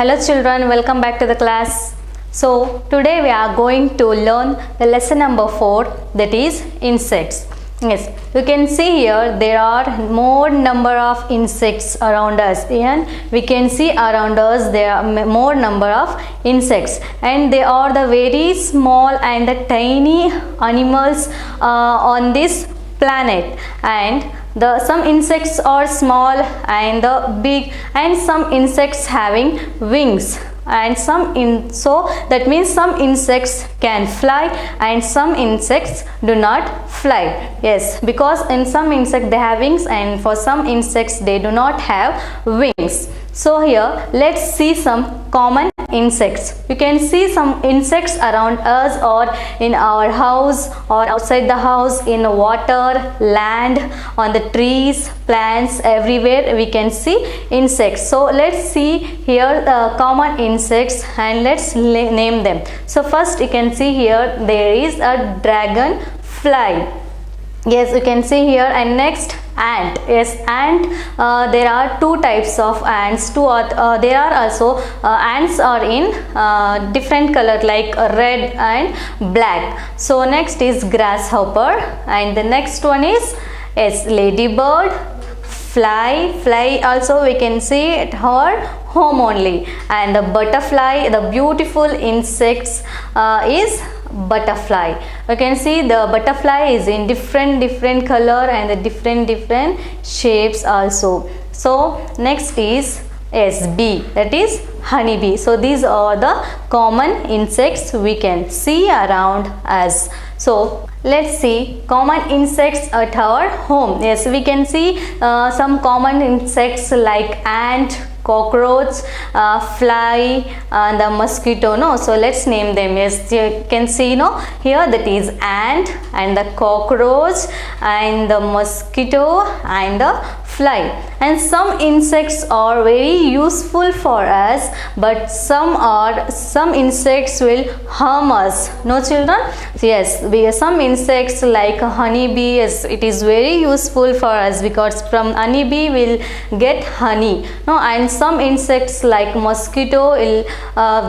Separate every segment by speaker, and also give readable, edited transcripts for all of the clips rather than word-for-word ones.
Speaker 1: Hello children, welcome back to the class. So today we are going to learn the lesson number 4, that is insects. Yes, you can see here there are more number of insects around us, and we can see around us there are more number of insects, and they are the very small and the tiny animals on this planet. And some insects are small and the big, and some insects having wings, and so that means some insects can fly and some insects do not fly. Yes, because in some insects they have wings, and for some insects they do not have wings. So here let's see some common insects. You can see some insects around us, or in our house, or outside the house, in water, land, on the trees, plants, everywhere we can see insects. So let's see here the common insects and let's name them. So first you can see here there is a dragonfly. Yes, you can see here. And next, ant. Yes, ant. There are two types of ants. There are also ants are in different color like red and black. So next is grasshopper, and the next one is ladybird. Fly also we can see at her home only. And the butterfly, the beautiful insects, is butterfly. You can see the butterfly is in different color and the different shapes also. So next is bee, that is honeybee. So these are the common insects we can see around us. So let's see common insects at our home. Yes, we can see some common insects like ant, cockroach, fly, and the mosquito. No, so let's name them. Yes, you can see here that is ant and the cockroach and the mosquito and the fly. And some insects are very useful for us, but some insects will harm us. No children? Yes, some insects like honeybee, yes, it is very useful for us because from honeybee we'll get honey. No, and some insects like mosquito will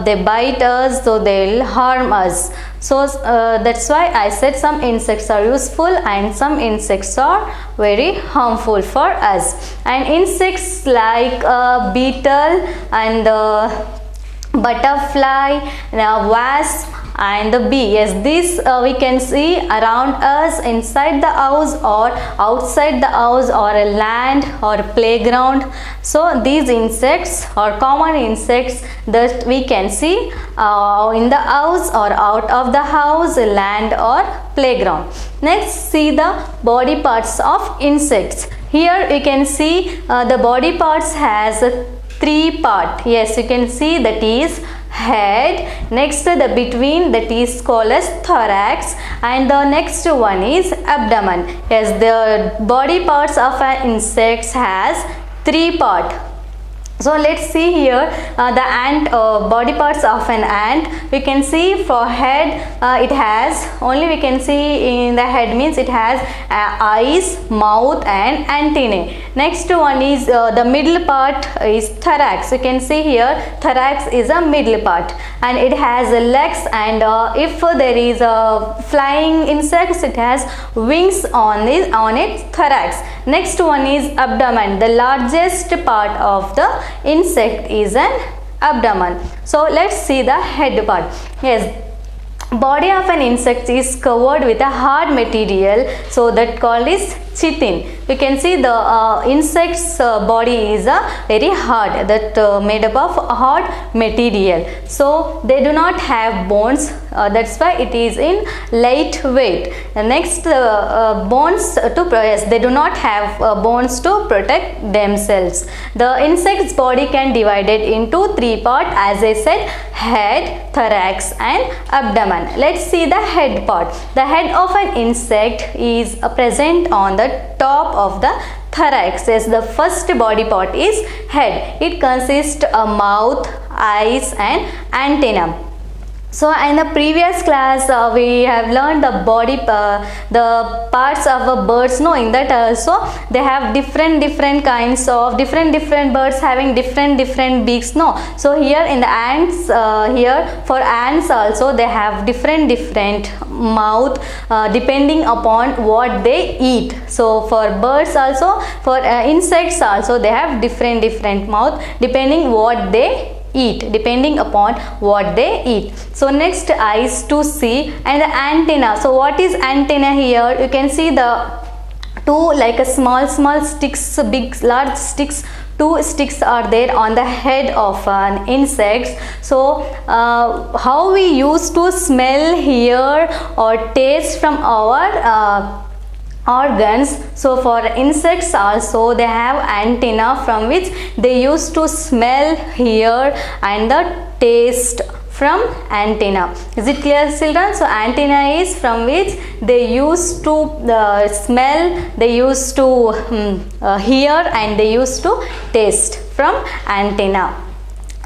Speaker 1: they bite us, so they will harm us. So that's why I said some insects are useful and some insects are very harmful for us. And insects like beetle and butterfly, wasp, and the bee, yes, this we can see around us inside the house or outside the house or a land or a playground. So these insects are common insects that we can see in the house or out of the house, land or playground. Next, see the body parts of insects. Here you can see the body parts has a 3 part. Yes, you can see that is head, next the between that is called as thorax, and the next one is abdomen. Yes, the body parts of an insect has 3 part. So let's see here the ant body parts of an ant. We can see for head it has only, we can see in the head means it has eyes, mouth and antennae. Next one is the middle part is thorax. You can see here thorax is a middle part, and it has legs, and if there is a flying insects, it has wings on its thorax. Next one is abdomen. The largest part of the insect is an abdomen. So let's see the head part. Yes, body of an insect is covered with a hard material, so that called is chitin. You can see the insect's body is very hard, that made up of hard material. So they do not have bones, that's why it is in lightweight. Next, bones they do not have bones to protect themselves. The insect's body can divided into 3 parts, as I said, head, thorax and abdomen. Let's see the head part. The head of an insect is present on the top of the thorax. Yes, the first body part is head. It consists of mouth, eyes and antenna. So in the previous class we have learned the body the parts of a birds. No, in that also they have different kinds of different birds having different beaks. No, so here in the ants, here for ants also they have different mouth depending upon what they eat. So for birds also, for insects also they have different mouth depending what they eat, depending upon what they eat. So next, eyes to see, and the antenna. So what is antenna? Here you can see the two like a small sticks, big large sticks. Two sticks are there on the head of an insect. So how we used to smell, hear or taste from our organs. So for insects also they have antenna from which they used to smell, hear and the taste from antenna. Is it clear, children? So antenna is from which they used to smell, they used to hear and they used to taste from antenna.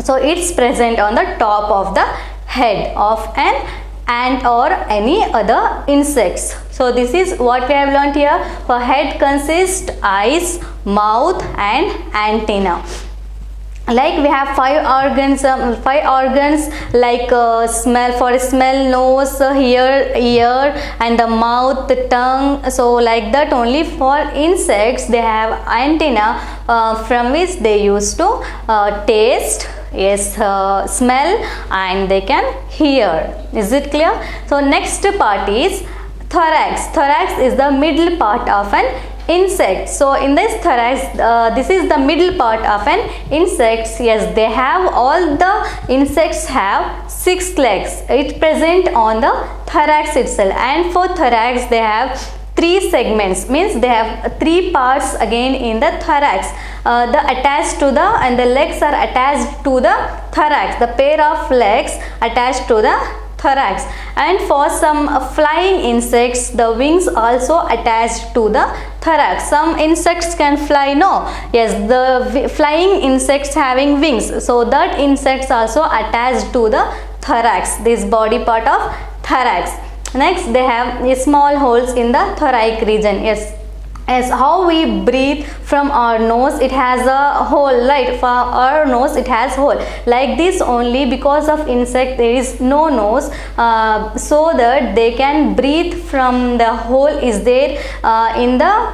Speaker 1: So it's present on the top of the head of an ant or any other insects. So this is what we have learnt here. For head consists eyes, mouth and antenna. Like we have five organs like smell, for smell, nose, hear, ear and the mouth, the tongue. So like that only for insects they have antenna from which they used to taste, yes, smell and they can hear. Is it clear? So next part is thorax. Thorax is the middle part of an insect. So in this thorax, this is the middle part of an insect. Yes, they have, all the insects have 6 legs. It present on the thorax itself, and for thorax they have 3 segments, means they have 3 parts again in the thorax. The attached to the, and the legs are attached to the thorax, the pair of legs attached to the thorax. And for some flying insects the wings also attached to the thorax. Some insects can fly, no, yes, the flying insects having wings, so that insects also attached to the thorax, this body part of thorax. Next they have small holes in the thoracic region. Yes, as how we breathe from our nose, it has a hole, right? For our nose it has hole like this only. Because of insect there is no nose, so that they can breathe from the hole is there in the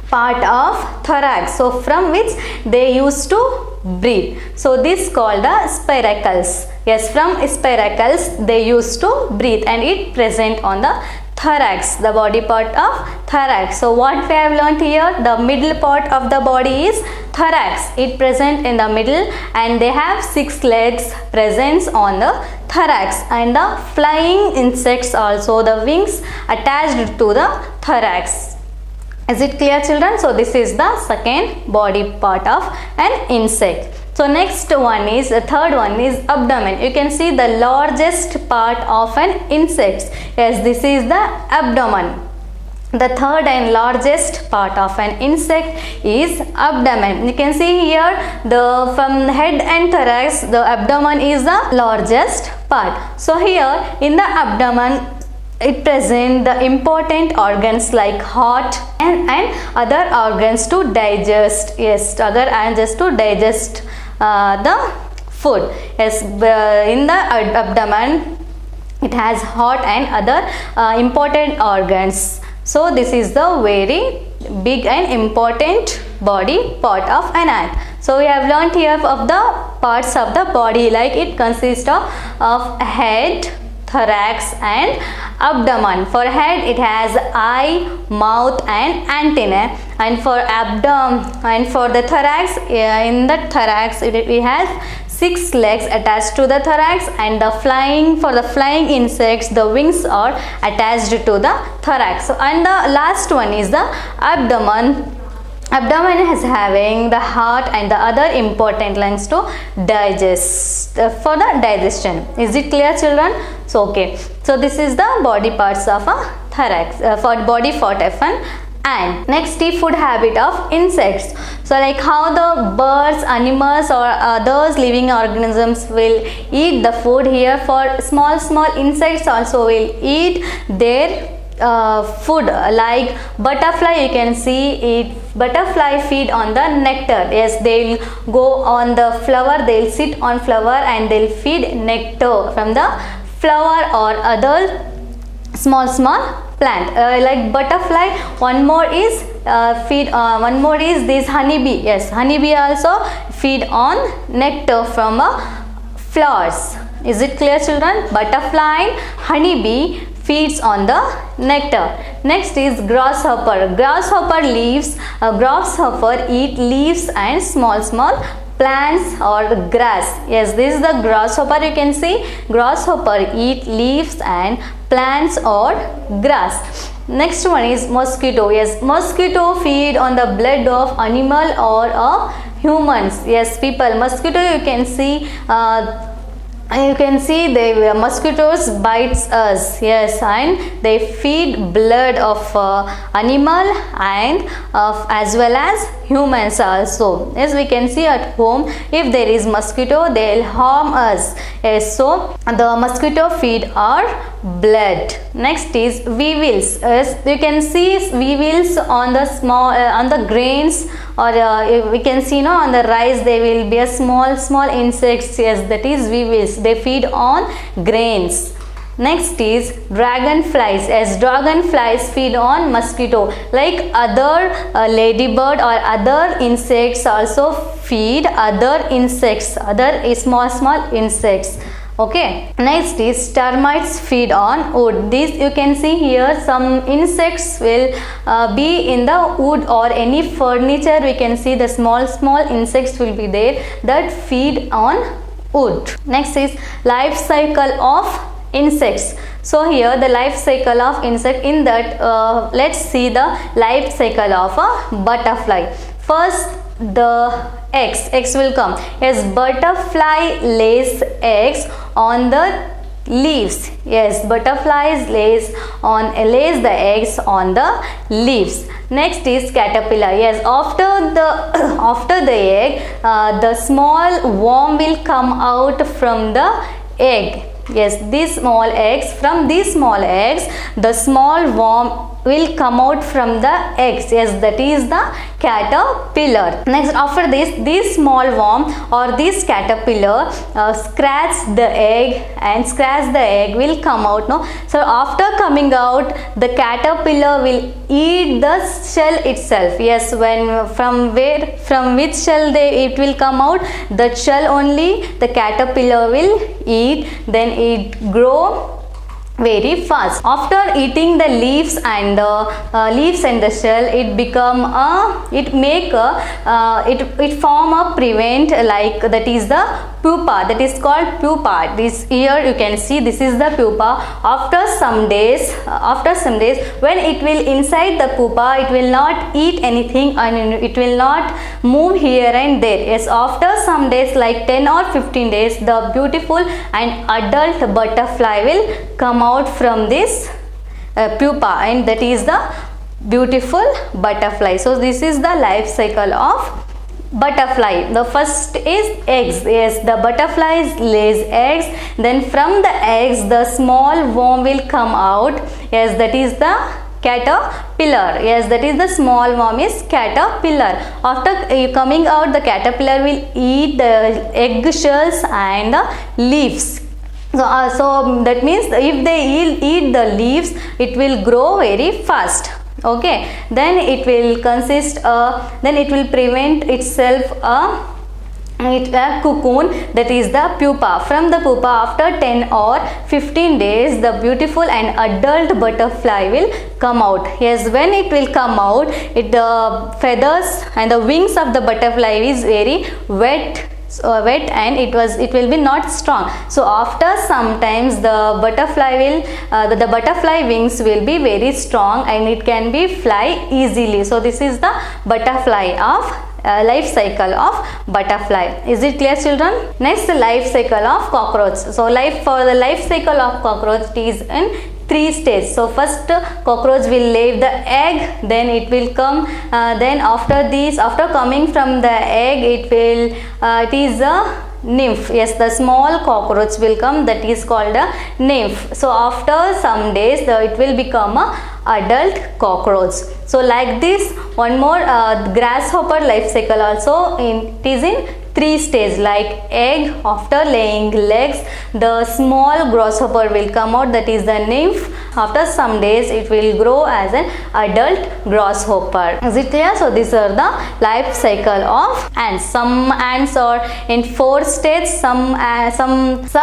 Speaker 1: part of thorax, so from which they used to breathe. So this called the spiracles. Yes, from spiracles they used to breathe, and it present on the thorax, the body part of thorax. So what we have learnt here, the middle part of the body is thorax. It present in the middle and they have 6 legs presents on the thorax, and the flying insects also the wings attached to the thorax. Is it clear, children? So this is the second body part of an insect. So next one is, the third one is abdomen. You can see the largest part of an insect. Yes, this is the abdomen. The third and largest part of an insect is abdomen. You can see here the from head and thorax, the abdomen is the largest part. So here in the abdomen it presents the important organs like heart and other organs to digest. Yes, other organs to digest the food. Yes, in the abdomen it has heart and other important organs. So this is the very big and important body part of an ant. So we have learnt here of the parts of the body, like it consists of head, thorax and abdomen. For head it has eye, mouth and antennae, and for abdomen and for the thorax, in the thorax it has 6 legs attached to the thorax, and the for the flying insects the wings are attached to the thorax. So, and the last one is the abdomen. Abdomen is having the heart and the other important lungs to digest, for the digestion. Is it clear, children? So okay, so this is the body parts of a thorax, for body part of an And next the food habit of insects. So like how the birds, animals or others living organisms will eat the food, here for small insects also will eat their food. Like butterfly, you can see it, butterfly feed on the nectar. Yes, they'll go on the flower, they'll sit on flower and they'll feed nectar from the flower or other small plant. Like butterfly, one more is one more is this honeybee. Yes, honeybee also feed on nectar from flowers. Is it clear, children? Butterfly, honeybee feeds on the nectar. Next is grasshopper. Grasshopper eat leaves and small plants or grass. Yes, this is the grasshopper. You can see grasshopper eat leaves and plants or grass. Next one is mosquito. Yes, mosquito feed on the blood of animal or humans. Yes, people. Mosquito, you can see the mosquitoes bites us. Yes, and they feed blood of animal and as well as humans also. Yes, we can see at home if there is mosquito, they will harm us. Yes, so the mosquito feed our blood. Next is weevils. Yes, you can see weevils on the small on the grains, or we can see on the rice there will be a small insects. Yes, that is weevils. They feed on grains. Next is dragonflies. As dragonflies feed on mosquito. Like other ladybird or other insects also feed other insects, other small insects. Okay. Next is termites feed on wood. This you can see here, some insects will be in the wood or any furniture. We can see the small insects will be there that feed on wood. Next is life cycle of insects. So here the life cycle of insect, in that let's see the life cycle of a butterfly. First the eggs will come. Yes, butterfly lays eggs on the leaves. Yes, butterflies lays the eggs on the leaves. Next is caterpillar. Yes, after the egg, the small worm will come out from the egg. Yes, these small eggs, from these small eggs the small worm will come out from the eggs. Yes, that is the caterpillar. Next, after this small worm or this caterpillar scratch the egg will come out. No, so after coming out, the caterpillar will eat the shell itself. Yes, from which shell it will come out, the shell only the caterpillar will eat. Then it grow very fast. After eating the leaves and the shell, it form a prevent, like that is the pupa, that is called pupa. This here you can see, this is the pupa. After some days when it will inside the pupa, it will not eat anything and it will not move here and there. Yes, after some days like 10 or 15 days, the beautiful and adult butterfly will come out from this pupa, and that is the beautiful butterfly. So this is the life cycle of butterfly. The first is eggs. Yes, the butterflies lays eggs, then from the eggs the small worm will come out. Yes, that is the caterpillar. Yes, that is the small worm is caterpillar. After coming out, the caterpillar will eat the egg shells and the leaves. So that means if they eat the leaves, it will grow very fast. Okay, then it will prevent itself a cocoon, that is the pupa. From the pupa, after 10 or 15 days, the beautiful and adult butterfly will come out. Yes, when it will come out, the feathers and the wings of the butterfly is very wet and it will be not strong. So after sometimes the butterfly wings will be very strong and it can be fly easily. So this is the butterfly of life cycle of butterfly. Is it clear, children? Next, the life cycle of cockroach. So for the life cycle of cockroach, it is in 3 stages. So first, cockroach will lay the egg, then it will come, then after coming from the egg, it is a nymph. Yes, the small cockroach will come, that is called a nymph. So after some days it will become a adult cockroach. So like this, one more grasshopper life cycle also, it is in 3 stages, like egg, after laying legs the small grasshopper will come out, that is the nymph. After some days it will grow as an adult grasshopper. Is it clear? So these are the life cycle of ants. Some ants are in 4 stages, some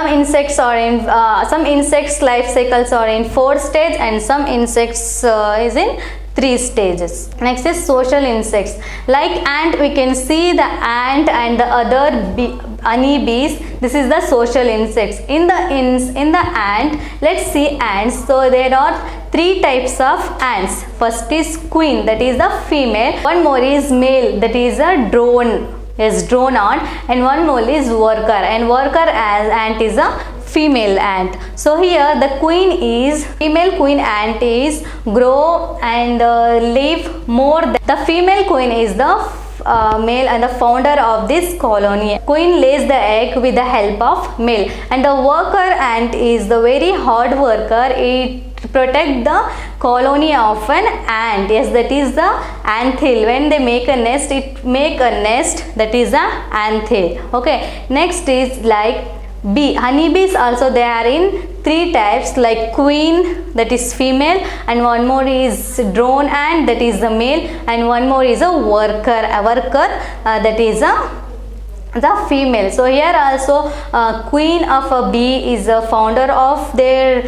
Speaker 1: insects are in some insects life cycles are in 4 stages, and some insects is in 3 stages. Next is social insects. Like ant, we can see the ant and the other honey bees. This is the social insects. In the ant, let's see ants. So there are 3 types of ants. First is queen, that is the female. One more is male, that is a drone. Yes, drone ant. And one more is worker, and worker as ant is a female ant. So here the female queen ant is grow and live more than the female queen is the male and the founder of this colony. Queen lays the egg with the help of male, and the worker ant is the very hard worker. It protect the colony of an ant. Yes, that is the anthill. When they make a nest, it make a nest, that is the anthill. Okay, next is like bee. Honeybees also, they are in 3 types, like queen, that is female, and one more is drone ant, that is the male, and one more is a worker, that is the female. So here also queen of a bee is a founder of their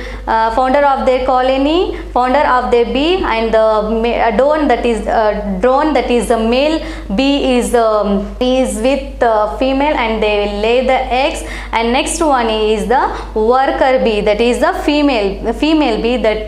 Speaker 1: colony, founder of their bee, and the drone, that is the male bee is with the female, and they will lay the eggs. And next one is the worker bee, that is the female bee that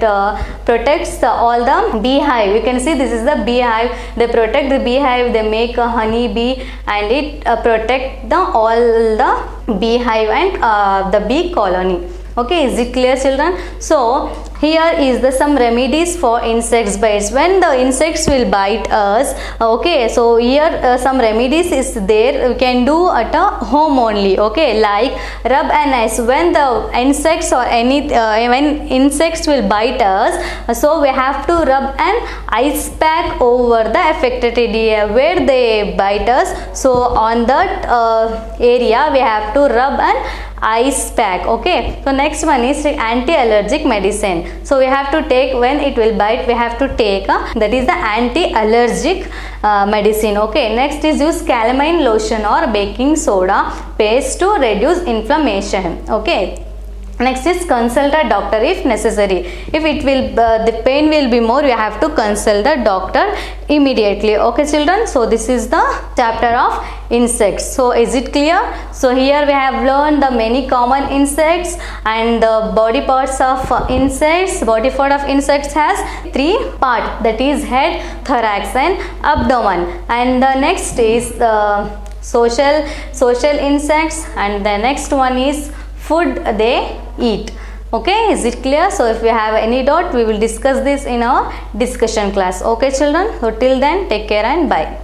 Speaker 1: protects all the beehive. You can see this is the beehive. They protect the beehive, they make a honey bee, and it protect all the beehive and the bee colony. Okay, is it clear, children? So here is some remedies for insects bites. When the insects will bite us, okay, so here some remedies is there, we can do at a home only. Okay, like rub an ice. When the insects or when insects will bite us, so we have to rub an ice pack over the affected area where they bite us. So on that area we have to rub an ice pack. Okay, so next one is anti-allergic medicine. So we have to take, when it will bite, we have to take that is the anti-allergic medicine. Okay, next is use calamine lotion or baking soda paste to reduce inflammation. Okay, next is consult a doctor if necessary. If it will the pain will be more, you have to consult the doctor immediately. Okay, children, so this is the chapter of insects. So is it clear? So here we have learned the many common insects and the body parts of insects. Body part of insects has 3 parts, that is head, thorax and abdomen. And the next is the social insects, and the next one is food they eat. Okay, is it clear? So if you have any doubt, we will discuss this in our discussion class. Okay, children, so till then, take care and bye.